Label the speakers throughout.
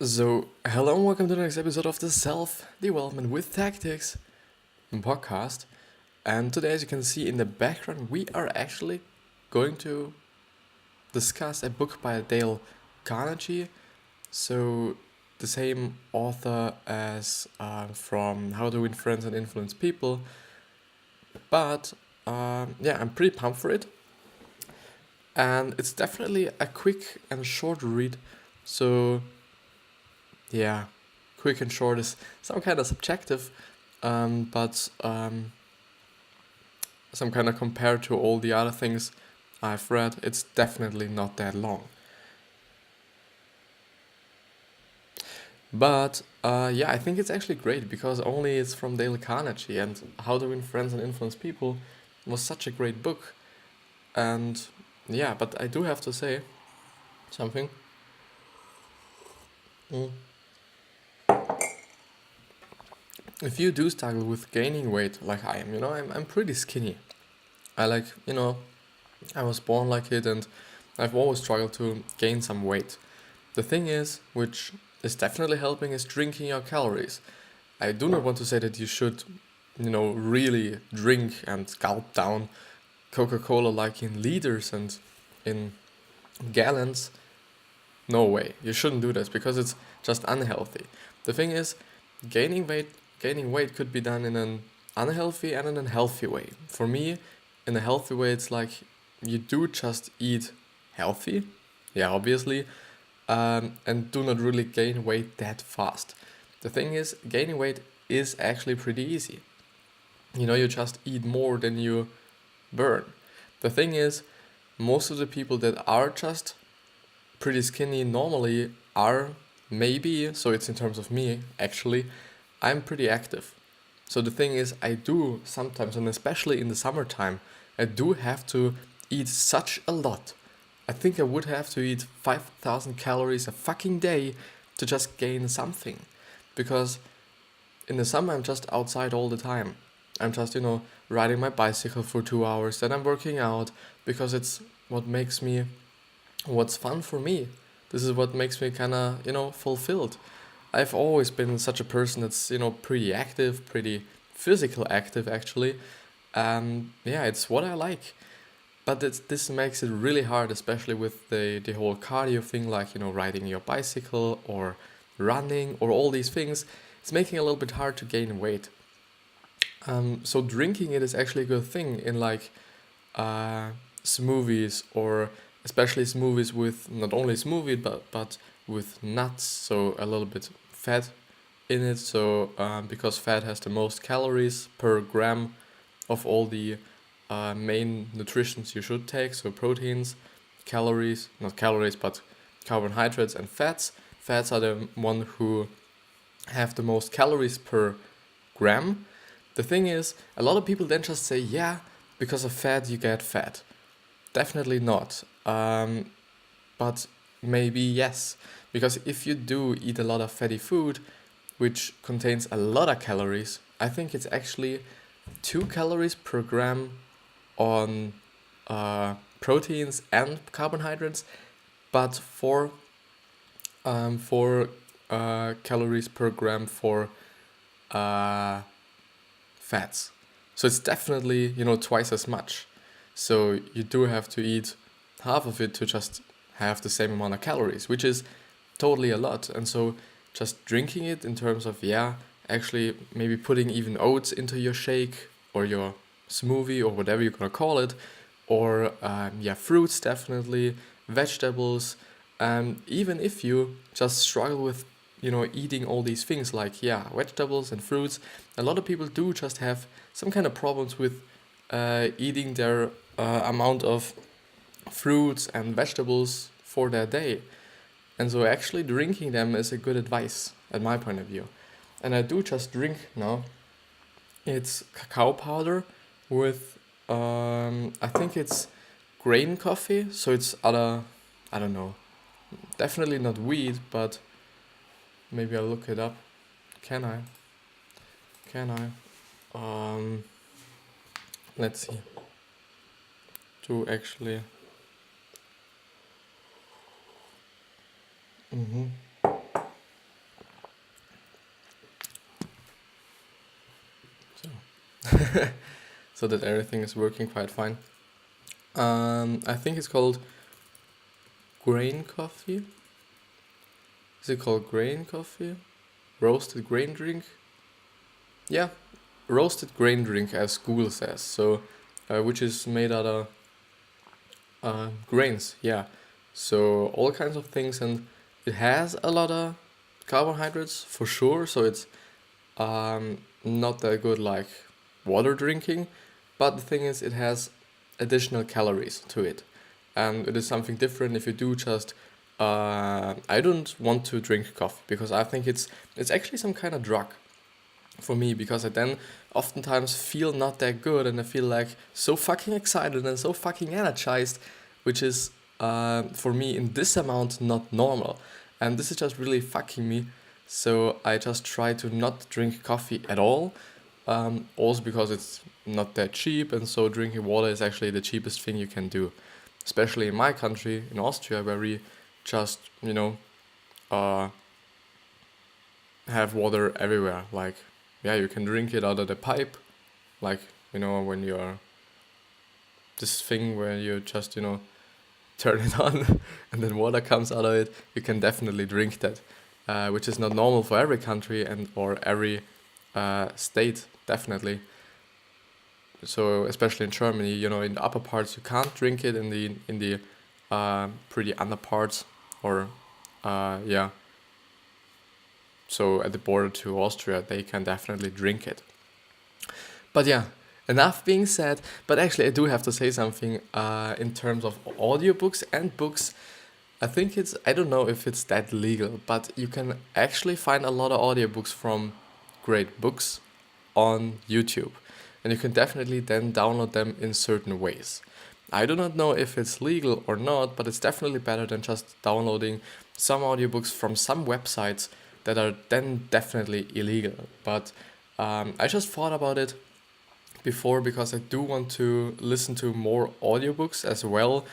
Speaker 1: So, hello and welcome to the next episode of the Self Development with Tactics podcast. And today, as you can see in the background, we are actually going to discuss a book by Dale Carnegie. So, the same author as from How to Win Friends and Influence People. But yeah, I'm pretty pumped for it. And it's definitely a quick and short read. So, yeah, quick and short is some kind of subjective, but some kind of compared to all the other things I've read, it's definitely not that long. But yeah, I think it's actually great because only it's from Dale Carnegie, and How to Win Friends and Influence People was such a great book. And yeah, but I do have to say something. Mm. If you do struggle with gaining weight like I am, I'm pretty skinny. I like, I was born like it, and I've always struggled to gain some weight. The thing is, which is definitely helping, is drinking your calories. I do not want to say that you should, really drink and gulp down Coca Cola like in liters and in gallons. No way. You shouldn't do this because it's just unhealthy. The thing is, gaining weight gaining weight could be done in an unhealthy and in a healthy way. For me, in a healthy way, it's like you do just eat healthy, yeah, obviously, and do not really gain weight that fast. The thing is, gaining weight is actually pretty easy. You just eat more than you burn. The thing is, most of the people that are just pretty skinny normally are maybe, so it's in terms of me actually, I'm pretty active. So the thing is, I do sometimes, and especially in the summertime, I do have to eat such a lot. I think I would have to eat 5,000 calories a fucking day to just gain something. Because in the summer, I'm just outside all the time. I'm just, riding my bicycle for 2 hours, then I'm working out because it's what makes me, what's fun for me. This is what makes me kind of, fulfilled. I've always been such a person that's, pretty active, pretty physical active actually. Yeah, it's what I like. But this makes it really hard, especially with the whole cardio thing, like, riding your bicycle or running or all these things. It's making it a little bit hard to gain weight. So drinking it is actually a good thing in like uh, smoothies, or especially smoothies with not only smoothie but with nuts, so a little bit fat in it. So because fat has the most calories per gram of all the main nutritions you should take, so proteins, calories, not calories, but carbohydrates and fats. Fats are the one who have the most calories per gram. The thing is, a lot of people then just say, yeah, because of fat you get fat. Definitely not. But maybe yes. Because if you do eat a lot of fatty food, which contains a lot of calories, I think it's actually 2 calories per gram on proteins and carbohydrates, but 4 calories per gram for uh, fats. So it's definitely, twice as much. So you do have to eat half of it to just have the same amount of calories, which is totally a lot. And so just drinking it in terms of, yeah, actually maybe putting even oats into your shake or your smoothie or whatever you're gonna call it, or yeah, fruits definitely, vegetables. Even if you just struggle with, eating all these things like, yeah, vegetables and fruits, a lot of people do just have some kind of problems with eating their amount of fruits and vegetables for their day. And so actually drinking them is a good advice at my point of view. And I do just drink now. It's cacao powder with I think it's grain coffee, so it's other, I don't know, definitely not wheat, but maybe I'll look it up. Can I? Can I? Um, let's see. To actually. Mm-hmm. so that everything is working quite fine. I think it's called grain coffee. Is it called grain coffee? Roasted grain drink? Yeah, roasted grain drink, as Google says. So, which is made out of grains. Yeah, so all kinds of things, and it has a lot of carbohydrates for sure. So it's not that good like water drinking, but the thing is, it has additional calories to it, and it is something different if you do just. I don't want to drink coffee because I think it's actually some kind of drug for me, because I then oftentimes feel not that good and I feel like so fucking excited and so fucking energized, which is for me in this amount not normal. And this is just really fucking me. So I just try to not drink coffee at all. Also because it's not that cheap, and so drinking water is actually the cheapest thing you can do. Especially in my country, in Austria, where we just, uh, have water everywhere. Like, yeah, you can drink it out of the pipe, like, when you're this thing where you just, turn it on and then water comes out of it. You can definitely drink that, which is not normal for every country and or every state, definitely. So especially in Germany, in the upper parts you can't drink it. In the pretty under parts, or yeah. So at the border to Austria, they can definitely drink it. But yeah, enough being said. But actually, I do have to say something in terms of audiobooks and books. I don't know if it's that legal, but you can actually find a lot of audiobooks from great books on YouTube. And you can definitely then download them in certain ways. I do not know if it's legal or not, but it's definitely better than just downloading some audiobooks from some websites that are then definitely illegal. But I just thought about it before because I do want to listen to more audiobooks as well.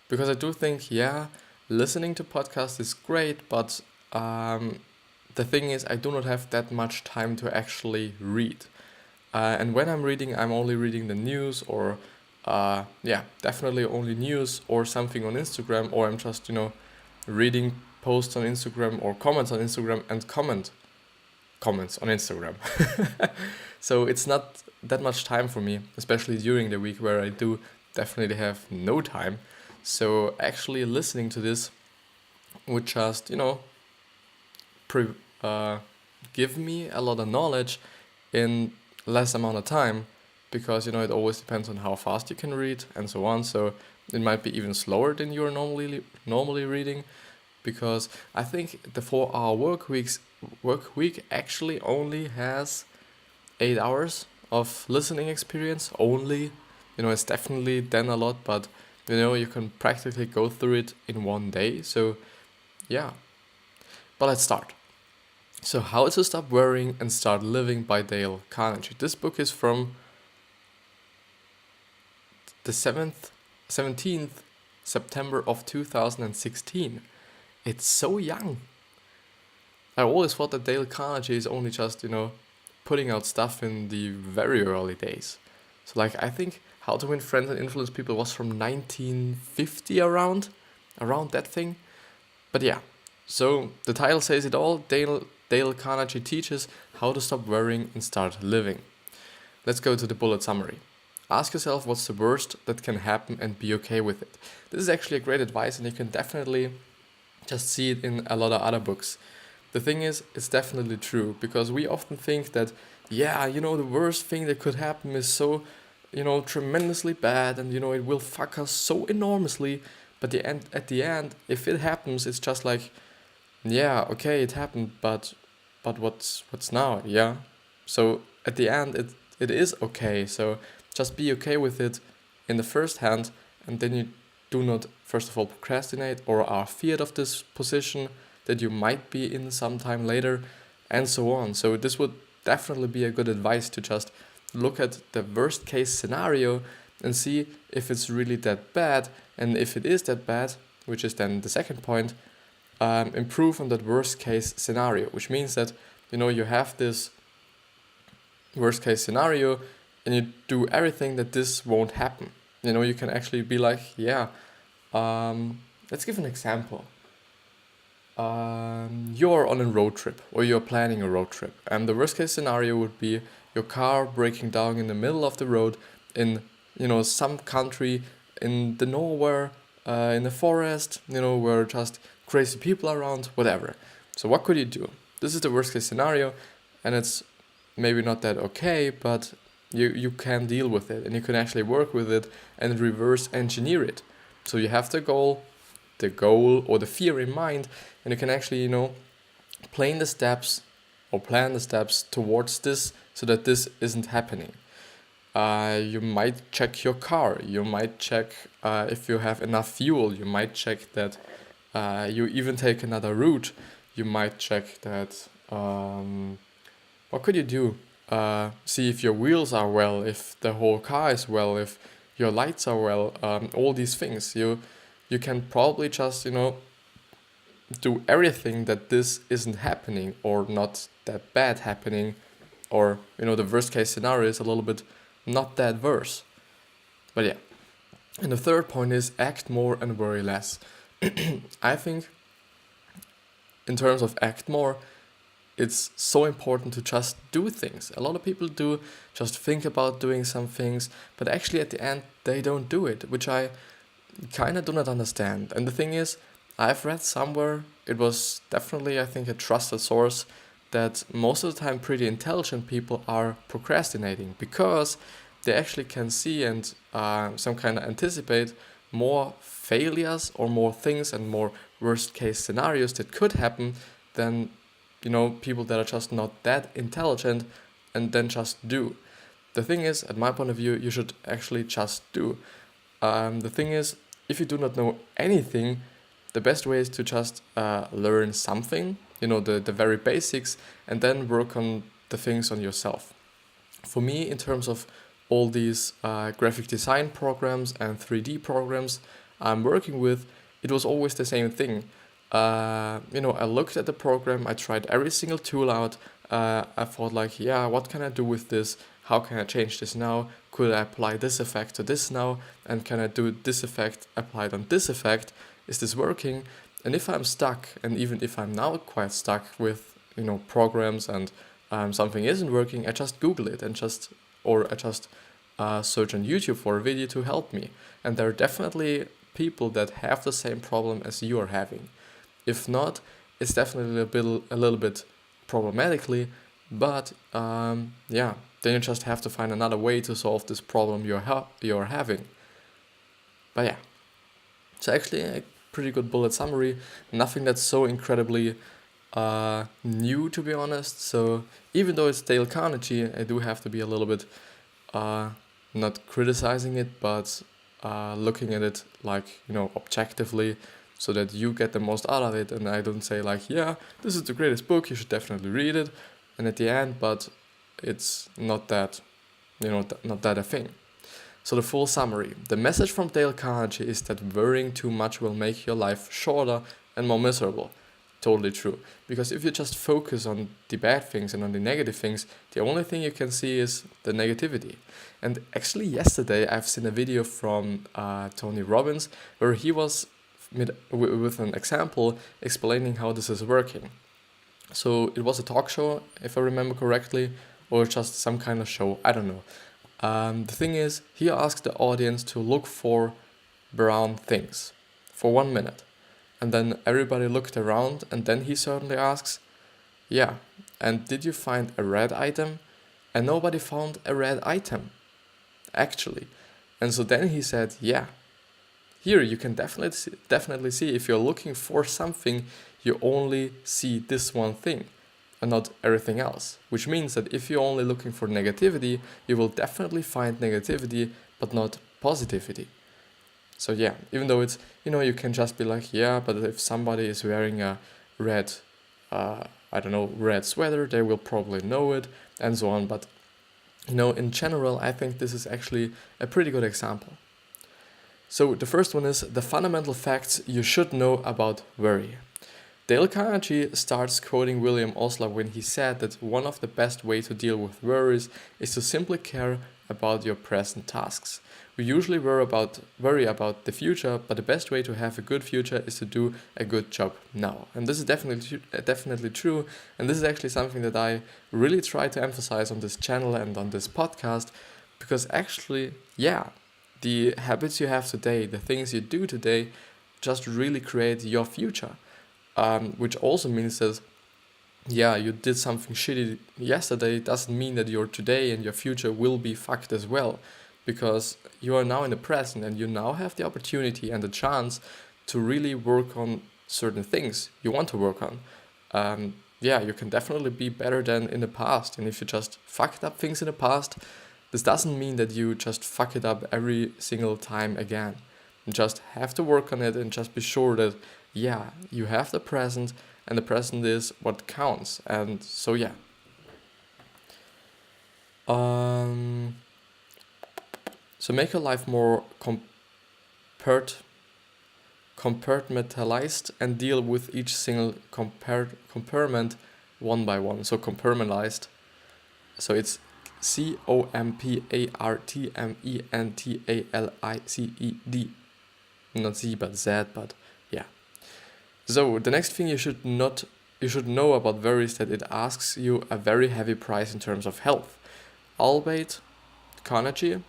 Speaker 1: Because I do think, yeah, listening to podcasts is great, but the thing is, I do not have that much time to actually read. And when I'm reading, I'm only reading the news, or yeah, definitely only news or something on Instagram, or I'm just, reading posts on Instagram or comments on Instagram and comments on Instagram. So it's not that much time for me, especially during the week where I do definitely have no time. So actually listening to this would just, pre- uh, give me a lot of knowledge in less amount of time, because it always depends on how fast you can read and so on. So it might be even slower than you're normally reading, because I think the 4-hour work week actually only has 8 hours of listening experience only. It's definitely then a lot, but you can practically go through it in one day. So yeah, but let's start. So, How to Stop Worrying and Start Living by Dale Carnegie. This book is from the 17th September of 2016. It's so young. I always thought that Dale Carnegie is only just, putting out stuff in the very early days. So, like, I think How to Win Friends and Influence People was from 1950, around that thing. But yeah, so the title says it all. Dale Carnegie teaches how to stop worrying and start living. Let's go to the bullet summary. Ask yourself what's the worst that can happen and be okay with it. This is actually a great advice, and you can definitely just see it in a lot of other books. The thing is, it's definitely true, because we often think that, yeah, the worst thing that could happen is so, tremendously bad, and, it will fuck us so enormously. But at the end, if it happens, it's just like, yeah, okay, it happened, but what's now? Yeah. So at the end, it is okay. So just be okay with it in the first hand, and then you do not first of all procrastinate or are feared of this position that you might be in sometime later, and so on. So this would definitely be a good advice to just look at the worst case scenario and see if it's really that bad, and if it is that bad, which is then the second point, improve on that worst case scenario, which means that you have this worst case scenario, and you do everything that this won't happen. You can actually be like, yeah, let's give an example. You're on a road trip, or you're planning a road trip, and the worst case scenario would be your car breaking down in the middle of the road in some country in the nowhere, in the forest, where just crazy people around, whatever. So what could you do? This is the worst case scenario, and it's maybe not that okay, but you can deal with it, and you can actually work with it and reverse engineer it. So you have the goal or the fear in mind, and you can actually plan the steps towards this so that this isn't happening. You might check your car, you might check if you have enough fuel, you might check that you even take another route, you might check that what could you do? See if your wheels are well, if the whole car is well, if your lights are well, all these things. You can probably just, do everything that this isn't happening or not that bad happening, or, the worst case scenario is a little bit not that worse. But yeah. And the third point is act more and worry less. I think in terms of act more, it's so important to just do things. A lot of people do just think about doing some things, but actually at the end they don't do it, which I kind of do not understand. And the thing is, I've read somewhere, it was definitely, I think, a trusted source, that most of the time pretty intelligent people are procrastinating because they actually can see and some kind of anticipate more failures or more things and more worst case scenarios that could happen than people that are just not that intelligent and then just do. The thing is, at my point of view, you should actually just do. The thing is, if you do not know anything, the best way is to just learn something, the very basics, and then work on the things on yourself. For me, in terms of all these graphic design programs and 3D programs I'm working with, it was always the same thing. I looked at the program, I tried every single tool out. I thought like, yeah, what can I do with this? How can I change this now? Could I apply this effect to this now? And can I do this effect applied on this effect? Is this working? And if I'm stuck, and even if I'm now quite stuck with, programs and something isn't working, I just Google it I just search on YouTube for a video to help me. And there are definitely people that have the same problem as you are having. If not, it's definitely a little bit problematically, but then you just have to find another way to solve this problem you're having. But yeah, it's actually a pretty good bullet summary. Nothing that's so incredibly new, to be honest. So even though it's Dale Carnegie, I do have to be a little bit not criticizing it, but looking at it like, objectively, so that you get the most out of it, and I don't say like, yeah, this is the greatest book, you should definitely read it, and at the end, but it's not that, not that a thing. So the full summary. The message from Dale Carnegie is that worrying too much will make your life shorter and more miserable. Totally true. Because if you just focus on the bad things and on the negative things, the only thing you can see is the negativity. And actually yesterday I've seen a video from Tony Robbins where he was with an example explaining how this is working. So it was a talk show, if I remember correctly, or just some kind of show, I don't know. The thing is, he asked the audience to look for brown things for 1 minute. And then everybody looked around, and then he certainly asks, yeah, and did you find a red item? And nobody found a red item, actually. And so then he said, yeah, here you can definitely see if you're looking for something, you only see this one thing and not everything else. Which means that if you're only looking for negativity, you will definitely find negativity, but not positivity. So yeah, even though it's, you can just be like, yeah, but if somebody is wearing a red, red sweater, they will probably know it, and so on. But, in general, I think this is actually a pretty good example. So the first one is the fundamental facts you should know about worry. Dale Carnegie starts quoting William Osler when he said that one of the best ways to deal with worries is to simply care about your present tasks. We usually worry about the future, but the best way to have a good future is to do a good job now. And this is definitely true. And this is actually something that I really try to emphasize on this channel and on this podcast, because actually, yeah, the habits you have today, the things you do today, just really create your future. Which also means that, yeah, you did something shitty yesterday doesn't mean that your today and your future will be fucked as well, because you are now in the present and you now have the opportunity and the chance to really work on certain things you want to work on. Yeah, you can definitely be better than in the past, and if you just fucked up things in the past, this doesn't mean that you just fuck it up every single time again. You just have to work on it and just be sure that, yeah, you have the present, and the present is what counts. And so, yeah. So make your life more compartmentalized and deal with each single compartment one by one. So compartmentalized. So it's compartmentalized. Not Z but Z, but yeah. So the next thing you should know about worry is that it asks you a very heavy price in terms of health. Albeit Carnegie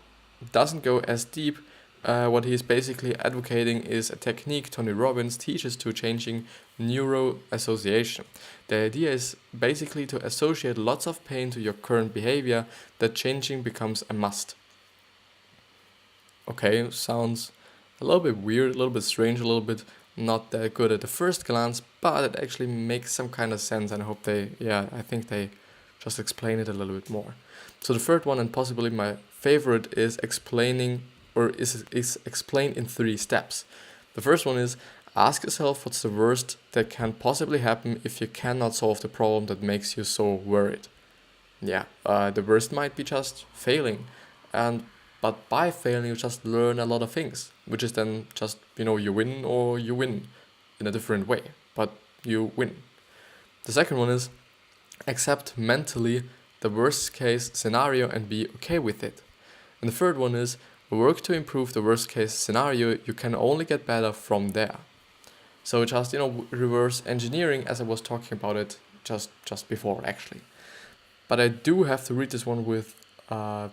Speaker 1: doesn't go as deep. What he's basically advocating is a technique Tony Robbins teaches to changing neuroassociation. The idea is basically to associate lots of pain to your current behavior, that changing becomes a must. Okay, sounds a little bit weird, a little bit strange, a little bit not that good at the first glance, but it actually makes some kind of sense, and I think they just explain it a little bit more. So the third one, and possibly my favorite, is explained in 3 steps. The first one is ask yourself what's the worst that can possibly happen if you cannot solve the problem that makes you so worried. Yeah, the worst might be just failing, but by failing you just learn a lot of things, which is then just, you win or you win in a different way, but you win. The second one is accept mentally the worst case scenario and be okay with it. And the third one is work to improve the worst case scenario. You can only get better from there. So just, reverse engineering, as I was talking about it just before actually. But I do have to read this one with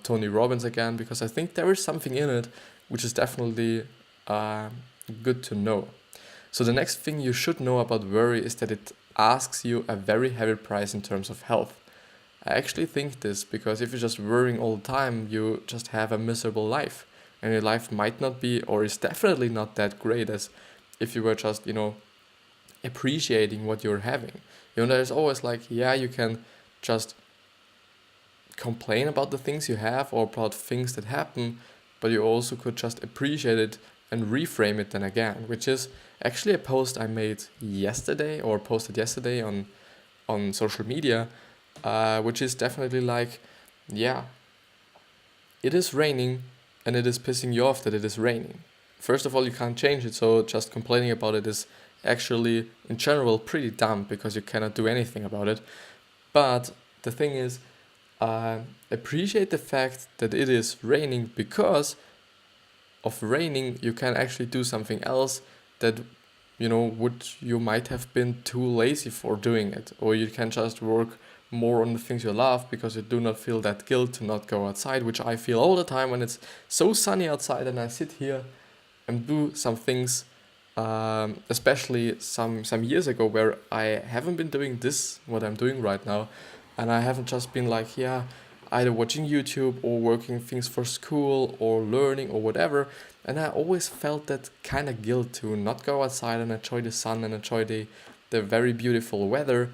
Speaker 1: Tony Robbins again, because I think there is something in it which is definitely good to know. So the next thing you should know about worry is that it asks you a very heavy price in terms of health. I actually think this because if you're just worrying all the time, you just have a miserable life, and your life might not be, or is definitely not that great as if you were just, appreciating what you're having. There's always you can just complain about the things you have or about things that happen, but you also could just appreciate it and reframe it then again, which is actually a post I made yesterday, or posted yesterday on social media, which is definitely it is raining and it is pissing you off that it is raining. First of all, you can't change it, so just complaining about it is actually in general pretty dumb because you cannot do anything about it. But the thing is, appreciate the fact that it is raining, because of raining you can actually do something else that you might have been too lazy for doing it, or you can just work more on the things you love because you do not feel that guilt to not go outside, which I feel all the time when it's so sunny outside and I sit here and do some things, especially some years ago where I haven't been doing this, what I'm doing right now, and I haven't just been either watching YouTube or working things for school or learning or whatever, and I always felt that kind of guilt to not go outside and enjoy the sun and enjoy the very beautiful weather.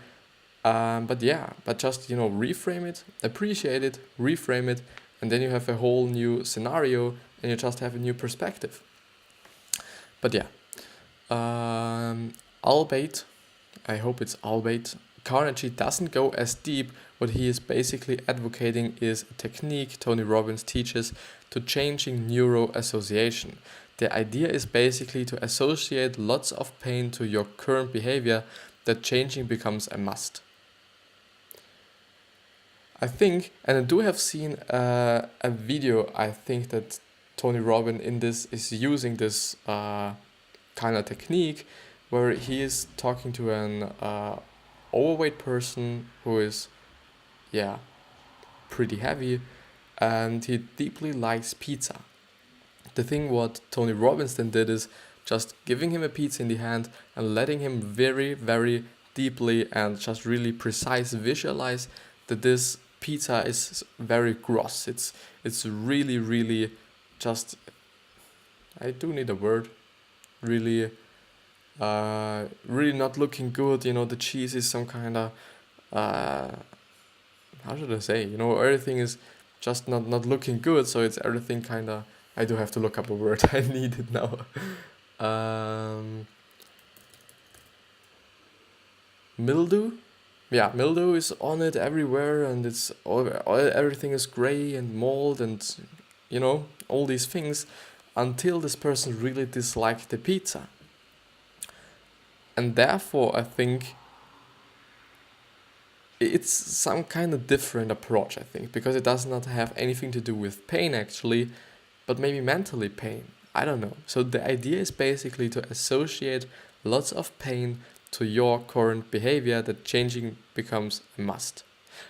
Speaker 1: But just, reframe it, appreciate it, reframe it, and then you have a whole new scenario and you just have a new perspective. But yeah, albeit, I hope it's albeit, Carnegie doesn't go as deep. What he is basically advocating is a technique Tony Robbins teaches to changing neuroassociation. The idea is basically to associate lots of pain to your current behavior, that changing becomes a must. I think, and I do have seen a video, I think that Tony Robbins in this is using this kind of technique where he is talking to an overweight person who is, yeah, pretty heavy, and he deeply likes pizza. The thing what Tony Robbins then did is just giving him a pizza in the hand and letting him very, very deeply and just really precise visualize that this pizza is very gross. It's really, really just, I do need a word, really really not looking good. The cheese is some kind of uh, how should I say? Everything is just not looking good. So it's everything kind of. I do have to look up a word. I need it now. um, Mildew. Yeah, mildew is on it everywhere, and it's everything is gray and mold, and all these things, until this person really disliked the pizza. And therefore, I think it's some kind of different approach, I think, because it does not have anything to do with pain actually, but maybe mentally pain. I don't know. So the idea is basically to associate lots of pain to your current behavior, that changing becomes a must.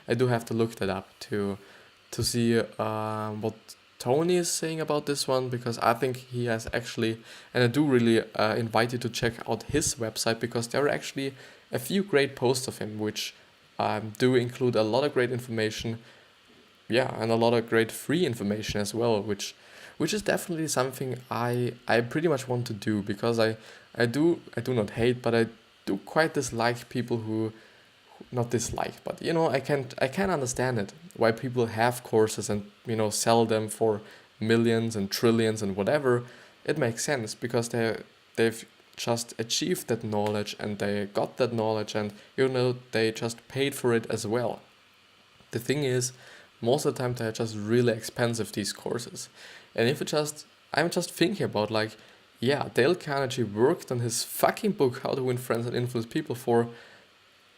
Speaker 1: I do have to look that up to see what Tony is saying about this one, because I think he has actually, and I do really invite you to check out his website, because there are actually a few great posts of him which do include a lot of great information, and a lot of great free information as well, which is definitely something I pretty much want to do, because I do not hate, but I do quite dislike people who not dislike, but I can understand it, why people have courses and sell them for millions and trillions and whatever. It makes sense, because they've just achieved that knowledge, and they got that knowledge, and they just paid for it as well. The thing is, most of the time they're just really expensive, these courses. And I'm just thinking about, like, yeah, Dale Carnegie worked on his fucking book, How to Win Friends and Influence People, for,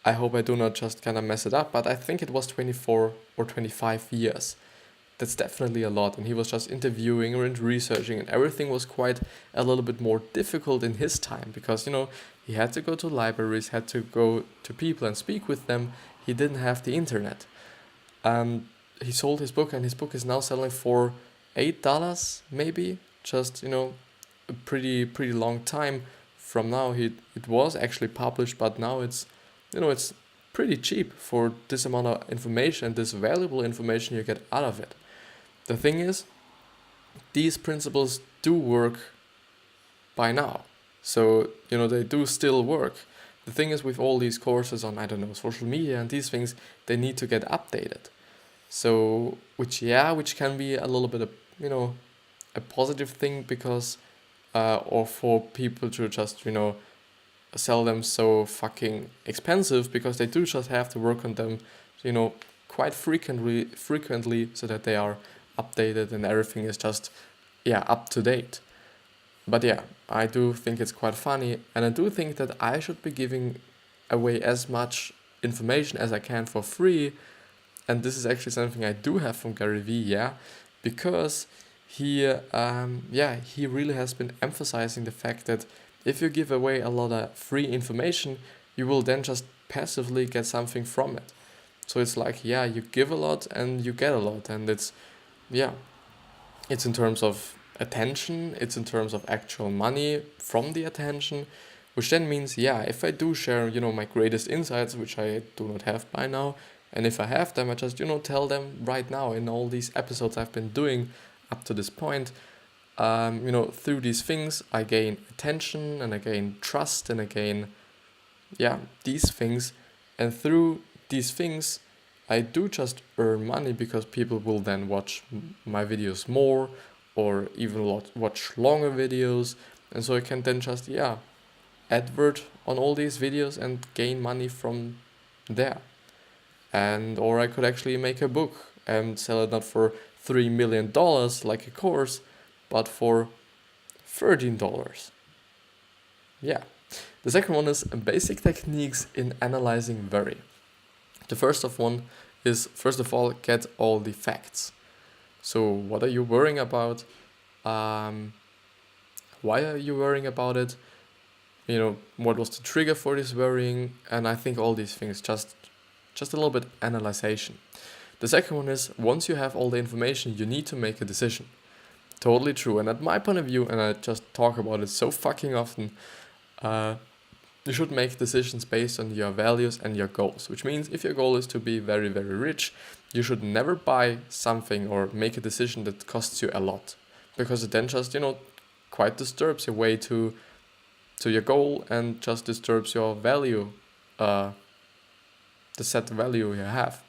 Speaker 1: I hope I do not just kind of mess it up, but I think it was 24 or 25 years. That's definitely a lot. And he was just interviewing and researching, and everything was quite a little bit more difficult in his time, because, he had to go to libraries, had to go to people and speak with them. He didn't have the internet. He sold his book, and his book is now selling for $8 maybe, just, a pretty long time from now. It was actually published, but now it's pretty cheap for this amount of information, this valuable information you get out of it. The thing is, these principles do work by now. So, they do still work. The thing is, with all these courses on, social media and these things, they need to get updated. So, which can be a little bit of, a positive thing, because, or for people to just, sell them so fucking expensive, because they do just have to work on them, quite frequently, so that they are updated and everything is just, up to date. But I do think it's quite funny, and I do think that I should be giving away as much information as I can for free. And this is actually something I do have from Gary Vee, because he really has been emphasizing the fact that if you give away a lot of free information, you will then just passively get something from it. So it's like, you give a lot and you get a lot, and it's in terms of attention, it's in terms of actual money from the attention, which then means, if I do share, my greatest insights, which I do not have by now, and if I have them, I just, tell them right now in all these episodes I've been doing up to this point. Through these things, I gain attention, and I gain trust, and I gain, these things. And through these things, I do just earn money, because people will then watch my videos more, or even watch longer videos. And so I can then just, advert on all these videos and gain money from there. Or I could actually make a book and sell it not for $3 million like a course, but for $13. The second one is basic techniques in analyzing worry. The first of one is, first of all, get all the facts. So what are you worrying about? Why are you worrying about it? What was the trigger for this worrying? And I think all these things, just a little bit analyzation. The second one is, once you have all the information, you need to make a decision. Totally true. And at my point of view, and I just talk about it so fucking often, you should make decisions based on your values and your goals. Which means if your goal is to be very, very rich, you should never buy something or make a decision that costs you a lot. Because it then just, quite disturbs your way to your goal and just disturbs your value, the set value you have.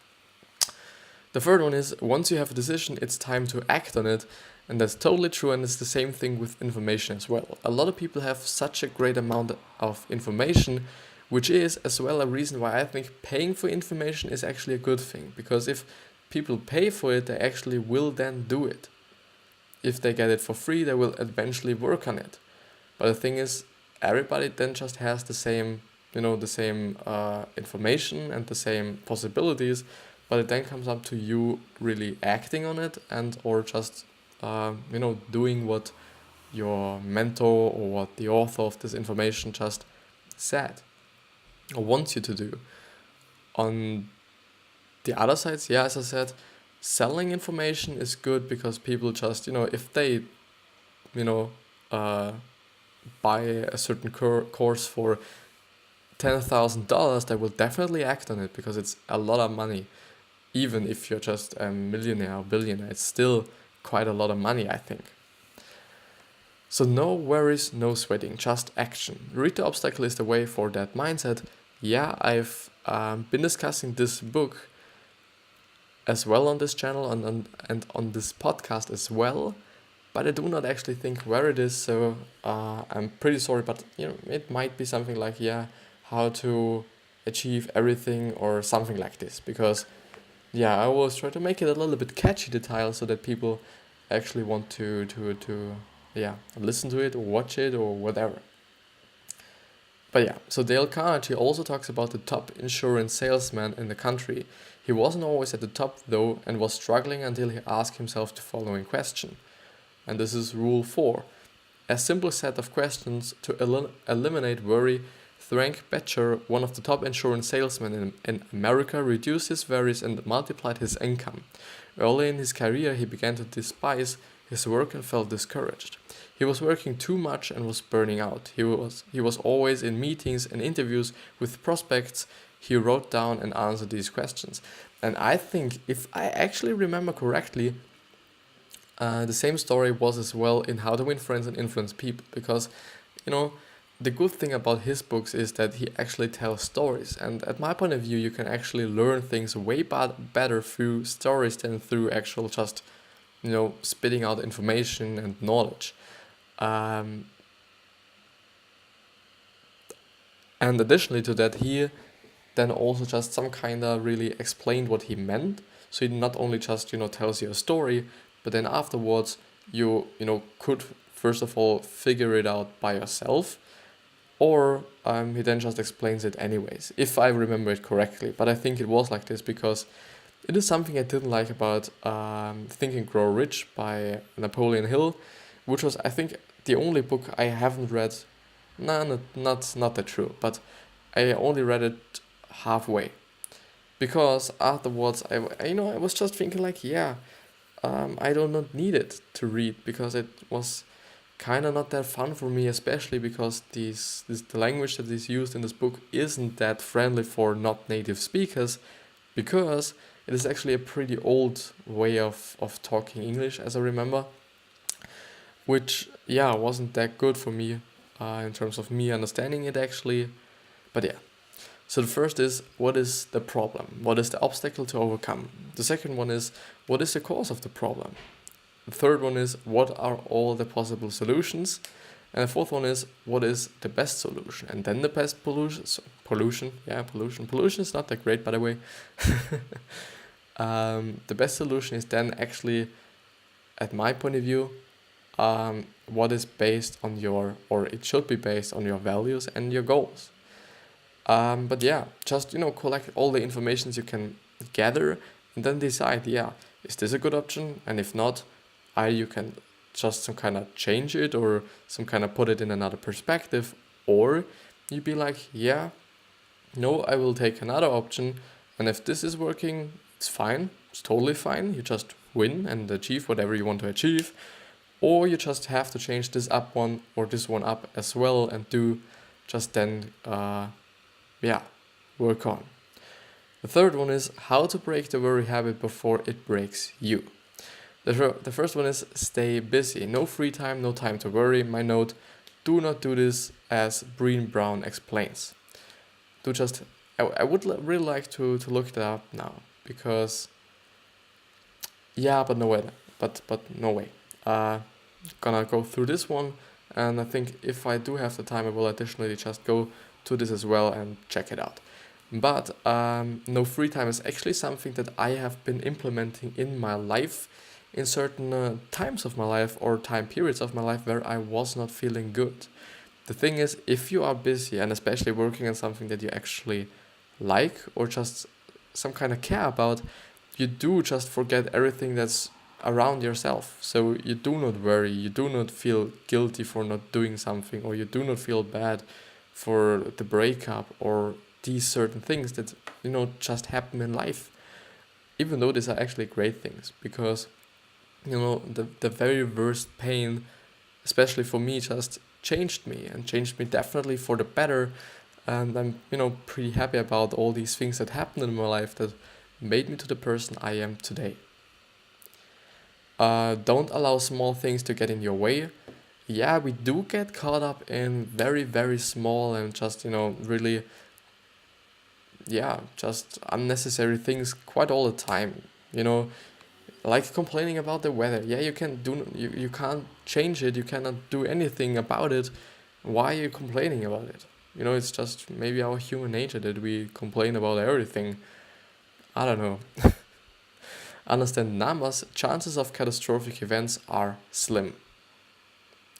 Speaker 1: The third one is, once you have a decision, it's time to act on it. And that's totally true, and it's the same thing with information as well. A lot of people have such a great amount of information, which is as well a reason why I think paying for information is actually a good thing. Because if people pay for it, they actually will then do it. If they get it for free, they will eventually work on it. But the thing is, everybody then just has the same information and the same possibilities, but it then comes up to you really acting on it and or just doing what your mentor or what the author of this information just said or wants you to do. On the other side, as I said, selling information is good because people just, if they, buy a certain course for $10,000, they will definitely act on it because it's a lot of money. Even if you're just a millionaire or billionaire, it's still quite a lot of money, I think. So no worries, no sweating, just action. Read the Obstacle is the way for that mindset. Yeah, I've been discussing this book as well on this channel and on this podcast as well, but I do not actually think where it is, so I'm pretty sorry, but it might be something like, how to achieve everything or something like this, because I always try to make it a little bit catchy, the title, so that people actually want to listen to it or watch it or whatever. But so Dale Carnegie also talks about the top insurance salesman in the country. He wasn't always at the top though and was struggling until he asked himself the following question. And this is rule 4. A simple set of questions to eliminate worry. Frank Beecher, one of the top insurance salesmen in America, reduced his worries and multiplied his income. Early in his career, he began to despise his work and felt discouraged. He was working too much and was burning out. He was always in meetings and interviews with prospects. He wrote down and answered these questions. And I think, if I actually remember correctly, the same story was as well in How to Win Friends and Influence People, because, the good thing about his books is that he actually tells stories, and at my point of view, you can actually learn things way better through stories than through actual just, spitting out information and knowledge. And additionally to that, he then also just some kind of really explained what he meant. So he not only just, tells you a story, but then afterwards you could first of all figure it out by yourself, or he then just explains it anyways, if I remember it correctly. But I think it was like this because it is something I didn't like about Think and Grow Rich by Napoleon Hill, which was, I think, the only book I haven't read. No, not that true, but I only read it halfway, because afterwards I was just thinking like, I do not need it to read, because it was kind of not that fun for me, especially because the language that is used in this book isn't that friendly for not native speakers, because it is actually a pretty old way of talking English, as I remember, which wasn't that good for me in terms of me understanding it actually. But so the first is, what is the problem? What is the obstacle to overcome? The second one is, what is the cause of the problem? The third one is, what are all the possible solutions? And the fourth one is, what is the best solution? And then the best pollution is not that great, by the way. The best solution is then actually, at my point of view, what is based on it should be based on your values and your goals. But yeah, just collect all the informations you can gather, and then decide, yeah, is this a good option? And if not, you can just some kind of change it, or some kind of put it in another perspective, or you be like, yeah, no, I will take another option, and if this is working, it's fine, it's totally fine. You just win and achieve whatever you want to achieve, or you just have to change this up one or this one up as well, and do just then yeah, work on. The third one is how to break the worry habit before it breaks you. The first one is stay busy. No free time, no time to worry. My note, do not do this as Brené Brown explains. Do just, I would really like to look that up now, because, yeah, but no way, but no way. Gonna go through this one, and I think if I do have the time, I will additionally just go to this as well and check it out. But no free time is actually something that I have been implementing in my life in certain times of my life, or time periods of my life where I was not feeling good. The thing is, if you are busy, and especially working on something that you actually like or just some kind of care about, you do just forget everything that's around yourself. So you do not worry, you do not feel guilty for not doing something, or you do not feel bad for the breakup or these certain things that just happen in life, even though these are actually great things, because the very worst pain, especially for me, just changed me, and changed me definitely for the better. And I'm pretty happy about all these things that happened in my life that made me to the person I am today. Don't allow small things to get in your way. Yeah, we do get caught up in very, very small and just really, yeah, just unnecessary things quite all the time. Like complaining about the weather. Yeah, you can't change it. You cannot do anything about it. Why are you complaining about it? It's just maybe our human nature that we complain about everything. I don't know. Understand numbers. Chances of catastrophic events are slim.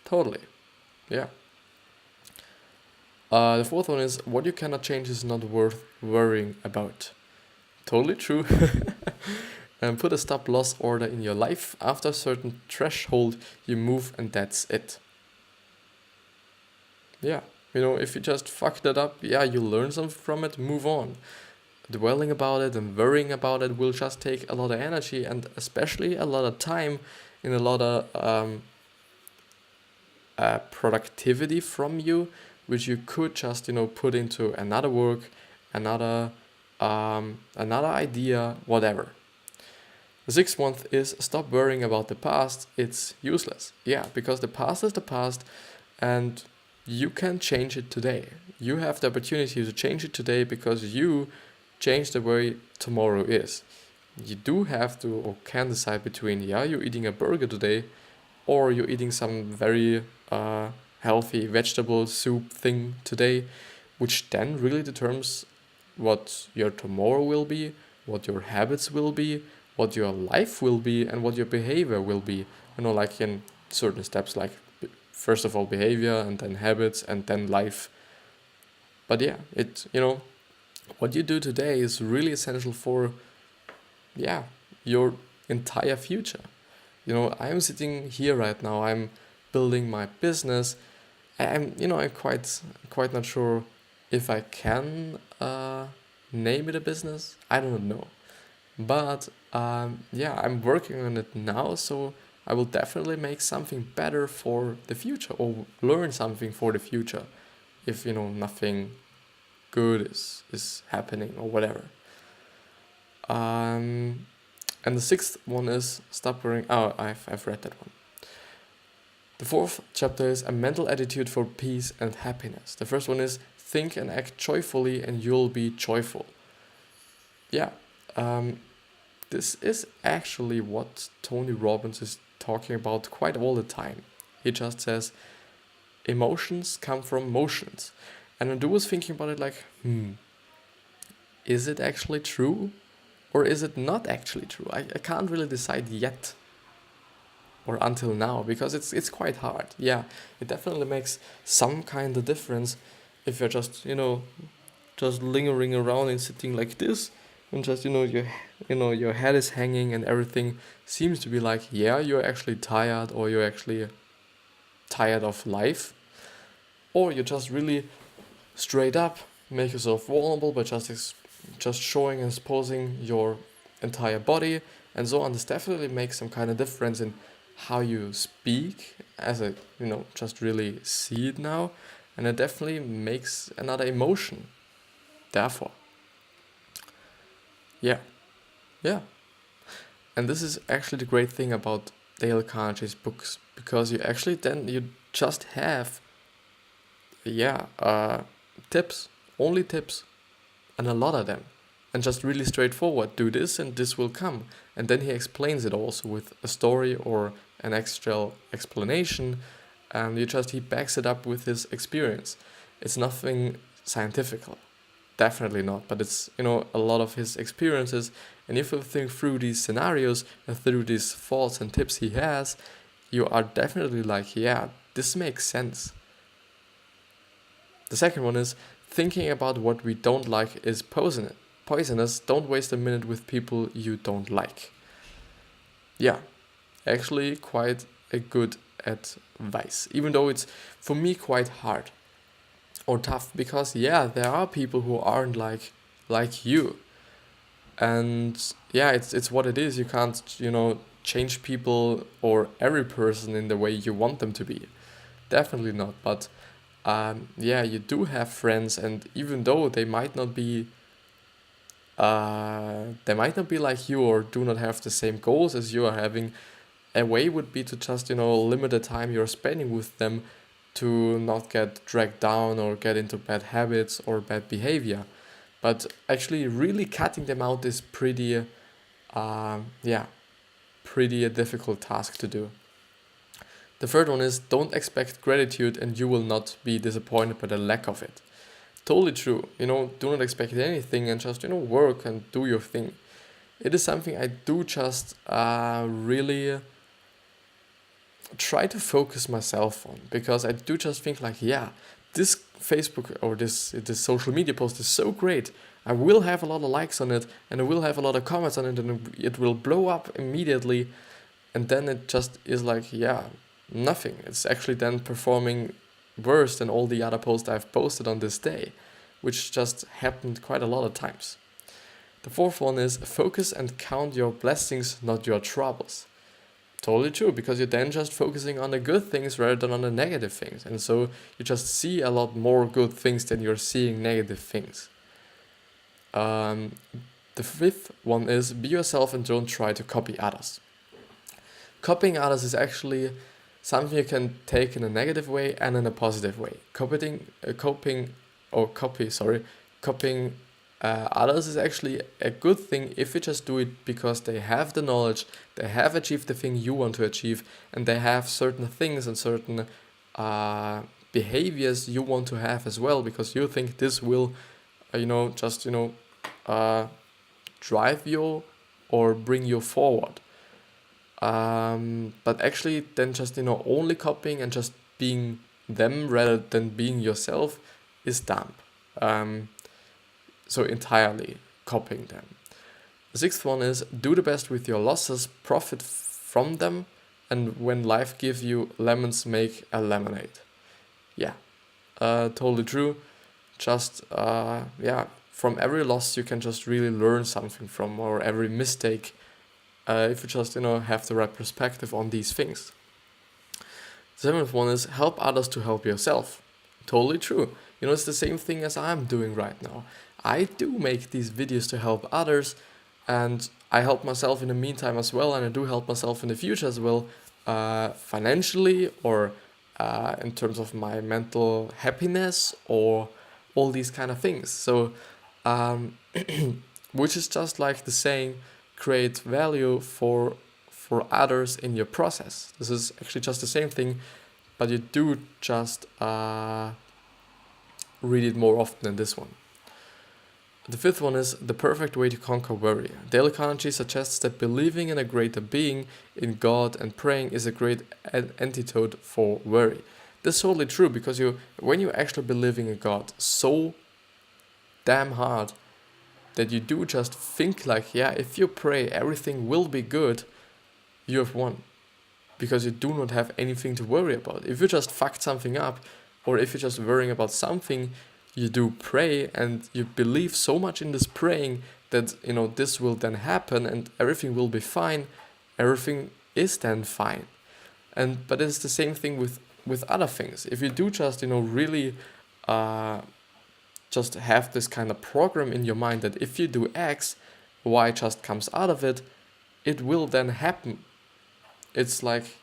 Speaker 1: Totally. Yeah. The fourth one is what you cannot change is not worth worrying about. Totally true. And put a stop loss order in your life. After a certain threshold, you move, and that's it. Yeah, if you just fuck that up, yeah, you learn something from it, move on. Dwelling about it and worrying about it will just take a lot of energy, and especially a lot of time, and a lot of productivity from you, which you could just put into another work, another idea, whatever. The sixth one is stop worrying about the past. It's useless. Yeah, because the past is the past, and you can change it today. You have the opportunity to change it today, because you change the way tomorrow is. You do have to, or can decide between, you're eating a burger today, or you're eating some very healthy vegetable soup thing today, which then really determines what your tomorrow will be, what your habits will be, what your life will be, and what your behavior will be. Like in certain steps, like first of all behavior, and then habits, and then life. But yeah, what you do today is really essential for, your entire future. I'm sitting here right now, I'm building my business. I'm quite not sure if I can name it a business. I don't know. But I'm working on it now, so I will definitely make something better for the future, or learn something for the future, if nothing good is happening or whatever. And the sixth one is stop worrying. Oh, I've read that one. The fourth chapter is a mental attitude for peace and happiness. The first one is think and act joyfully, and you'll be joyful. Yeah. This is actually what Tony Robbins is talking about quite all the time. He just says, emotions come from motions. And I was thinking about it like, is it actually true? Or is it not actually true? I can't really decide yet, or until now, because it's quite hard. Yeah, it definitely makes some kind of difference if you're just, just lingering around and sitting like this, and just your head is hanging and everything seems to be like, yeah, you're actually tired, or you're actually tired of life, or you're just really straight up make yourself vulnerable by just showing and exposing your entire body and so on. This definitely makes some kind of difference in how you speak, as I just really see it now, and it definitely makes another emotion. Therefore, yeah, yeah, and this is actually the great thing about Dale Carnegie's books, because you just have tips, only tips, and a lot of them, and just really straightforward. Do this and this will come, and then he explains it also with a story or an extra explanation, and he backs it up with his experience. It's nothing scientific, definitely not, but it's a lot of his experiences, and if you think through these scenarios and through these thoughts and tips he has, you are definitely like, yeah, this makes sense. The second one is, thinking about what we don't like is poisonous. Don't waste a minute with people you don't like. Yeah, actually quite a good advice, even though it's for me quite hard or tough, because there are people who aren't like you, and it's what it is. You can't change people or every person in the way you want them to be, definitely not. But you do have friends, and even though they might not be like you, or do not have the same goals as you are having, a way would be to just limit the time you're spending with them, to not get dragged down or get into bad habits or bad behavior. But actually really cutting them out is pretty a difficult task to do. The third one is, don't expect gratitude and you will not be disappointed by the lack of it. Totally true. Do not expect anything and just, work and do your thing. It is something I do just really try to focus myself on, because I do just think like, this Facebook or this social media post is so great. I will have a lot of likes on it, and I will have a lot of comments on it, and it will blow up immediately. And then it just is like, nothing. It's actually then performing worse than all the other posts I've posted on this day, which just happened quite a lot of times. The fourth one is, focus and count your blessings, not your troubles. Totally true, because you're then just focusing on the good things rather than on the negative things, and so you just see a lot more good things than you're seeing negative things. The fifth one is, be yourself and don't try to copy others. Copying others is actually something you can take in a negative way and in a positive way. Copying others is actually a good thing if you just do it because they have the knowledge, they have achieved the thing you want to achieve, and they have certain things and certain behaviors you want to have as well, because you think this will, drive you or bring you forward. But actually then just, only copying and just being them rather than being yourself is dumb. So entirely copying them. The sixth one is, do the best with your losses, profit from them, and when life gives you lemons, make a lemonade. Totally true. Just, from every loss you can just really learn something from, or every mistake, if you just, have the right perspective on these things. The seventh one is, help others to help yourself. Totally true. It's the same thing as I'm doing right now. I do make these videos to help others, and I help myself in the meantime as well, and I do help myself in the future as well, financially, or in terms of my mental happiness, or all these kind of things. So, which is just like the saying, create value for others in your process. This is actually just the same thing, but you do just read it more often than this one. The fifth one is, the perfect way to conquer worry. Dale Carnegie suggests that believing in a greater being, in God, and praying is a great antidote for worry. This is totally true, because when you actually believing in God so damn hard that you do just think like, yeah, if you pray everything will be good, you have won. Because you do not have anything to worry about. If you just fucked something up, or if you're just worrying about something, you do pray and you believe so much in this praying that, this will then happen and everything will be fine. Everything is then fine. But it's the same thing with other things. If you do just, really just have this kind of program in your mind that if you do X, Y just comes out of it, it will then happen. It's like,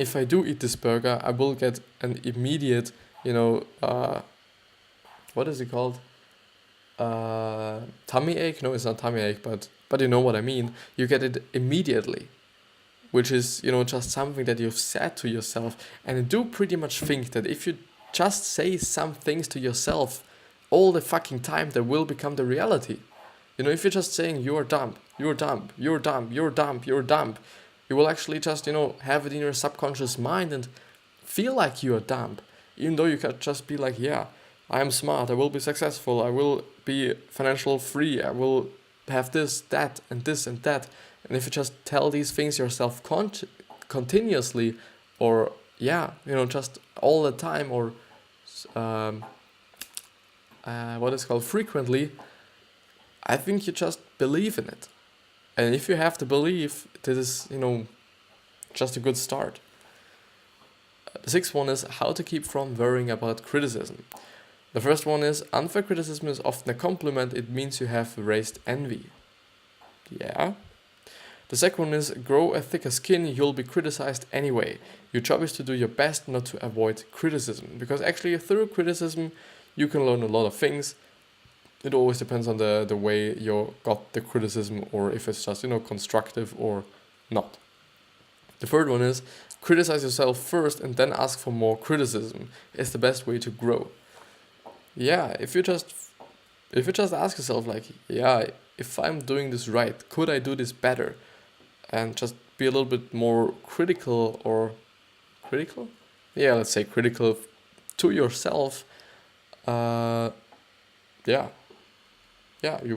Speaker 1: if I do eat this burger, I will get an immediate, what is it called? Tummy ache? No, it's not tummy ache, but you know what I mean. You get it immediately, which is, just something that you've said to yourself. And I do pretty much think that if you just say some things to yourself all the fucking time, they will become the reality. If you're just saying you're dumb, you're dumb, you're dumb, you're dumb, you're dumb, you will actually just, have it in your subconscious mind and feel like you're dumb. Even though you could just be like, yeah, I am smart, I will be successful, I will be financial free, I will have this, that, and this and that. And if you just tell these things yourself continuously, or just all the time, or what is called frequently, I think you just believe in it. And if you have to believe, this is, just a good start. The sixth one is how to keep from worrying about criticism. The first one is unfair criticism is often a compliment. It means you have raised envy. Yeah. The second one is grow a thicker skin. You'll be criticized anyway. Your job is to do your best not to avoid criticism. Because actually through criticism, you can learn a lot of things. It always depends on the way you got the criticism, or if it's just, constructive or not. The third one is criticize yourself first and then ask for more criticism. It's the best way to grow. Yeah, if you just ask yourself like, yeah, if I'm doing this right, could I do this better? And just be a little bit more critical Yeah, let's say critical to yourself. You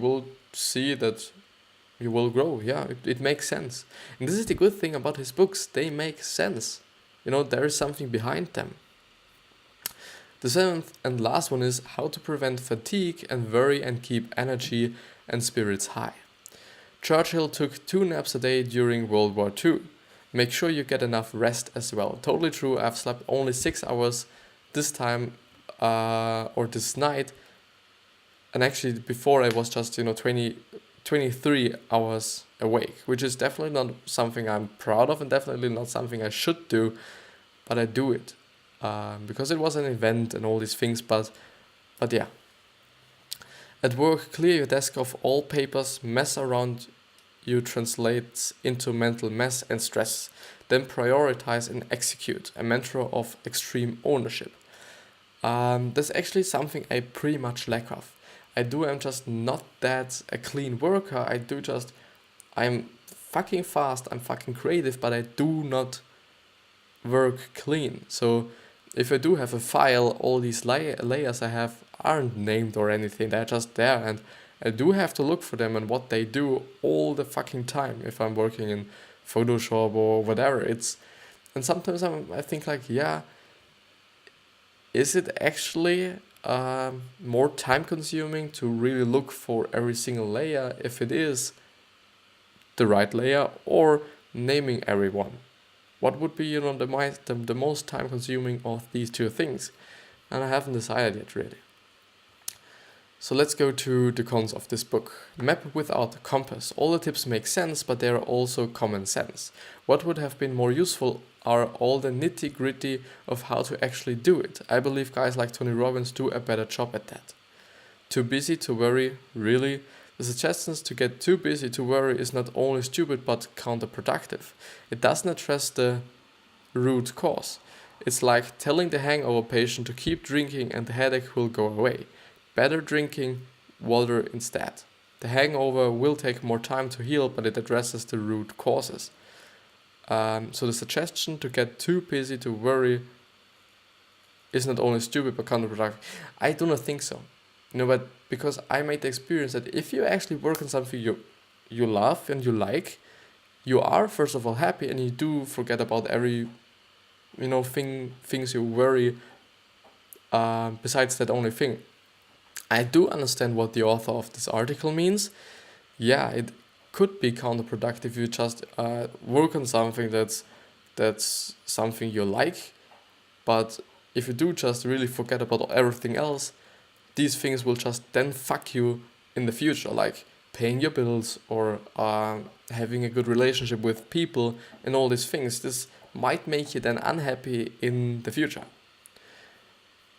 Speaker 1: will see that you will grow. Yeah, it makes sense. And this is the good thing about his books. They make sense. There is something behind them. The seventh and last one is how to prevent fatigue and worry and keep energy and spirits high. Churchill took 2 naps a day during World War II. Make sure you get enough rest as well. Totally true. I've slept only 6 hours this time or this night. And actually before I was just, 23 hours awake, which is definitely not something I'm proud of and definitely not something I should do, but I do it because it was an event and all these things, but yeah. At work, clear your desk of all papers. Mess around you translates into mental mess and stress. Then prioritize and execute, a mantra of extreme ownership. That's actually something I pretty much lack of. I'm just not that a clean worker. I'm fucking fast, I'm fucking creative, but I do not work clean. So if I do have a file, all these layers I have aren't named or anything, they're just there, and I do have to look for them and what they do all the fucking time if I'm working in Photoshop or whatever. And sometimes I think like, yeah, is it actually more time consuming to really look for every single layer if it is the right layer, or naming everyone? What would be the most time consuming of these two things? And I haven't decided yet really. So let's go to the cons of this book. Map without a compass. All the tips make sense, but they are also common sense. What would have been more useful are all the nitty-gritty of how to actually do it. I believe guys like Tony Robbins do a better job at that. Too busy to worry, really? The suggestions to get too busy to worry is not only stupid but counterproductive. It doesn't address the root cause. It's like telling the hangover patient to keep drinking and the headache will go away. Better drinking water instead. The hangover will take more time to heal, but it addresses the root causes. So the suggestion to get too busy to worry is not only stupid but counterproductive. I do not think so. But because I made the experience that if you actually work on something you love and you like, you are first of all happy, and you do forget about every things you worry besides that only thing. I do understand what the author of this article means. Yeah, it could be counterproductive if you just work on something that's something you like, but if you do just really forget about everything else, these things will just then fuck you in the future, like paying your bills or having a good relationship with people and all these things. This might make you then unhappy in the future.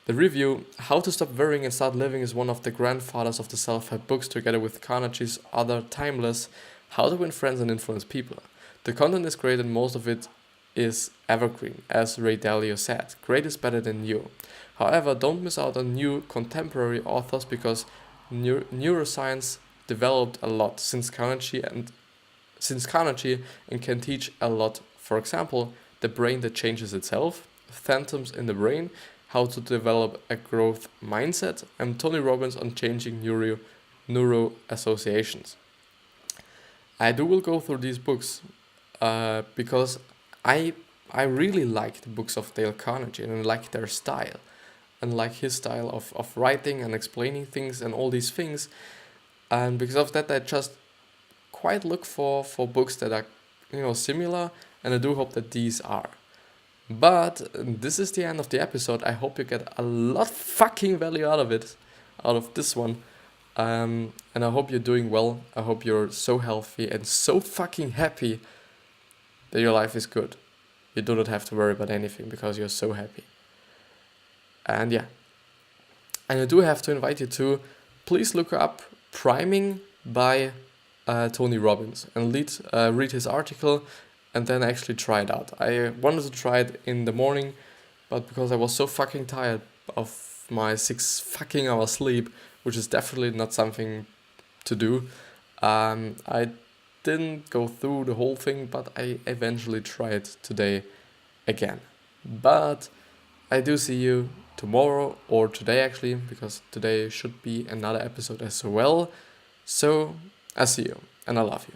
Speaker 1: The review, How to Stop Worrying and Start Living, is one of the grandfathers of the self-help books, together with Carnegie's other timeless How to Win Friends and Influence People. The content is great and most of it is evergreen, as Ray Dalio said. Great is better than new. However, don't miss out on new contemporary authors, because neuroscience developed a lot since Carnegie and can teach a lot. For example, The Brain That Changes Itself, Phantoms in the Brain, How to Develop a Growth Mindset, and Tony Robbins on Changing Neuro Associations. I will go through these books because I really like the books of Dale Carnegie, and I like their style, and like his style of writing and explaining things and all these things. And because of that, I just quite look for books that are similar, and I do hope that these are. But this is the end of the episode. I hope you get a lot fucking value out of this one. And I hope you're doing well. I hope you're so healthy and so fucking happy that your life is good. You do not have to worry about anything because you're so happy. And yeah. And I do have to invite you to please look up Priming by Tony Robbins and read his article, and then actually try it out. I wanted to try it in the morning, but because I was so fucking tired of my 6 fucking hours sleep, which is definitely not something to do, I didn't go through the whole thing, but I eventually tried today again. But I do see you tomorrow, or today actually, because today should be another episode as well. So I see you, and I love you.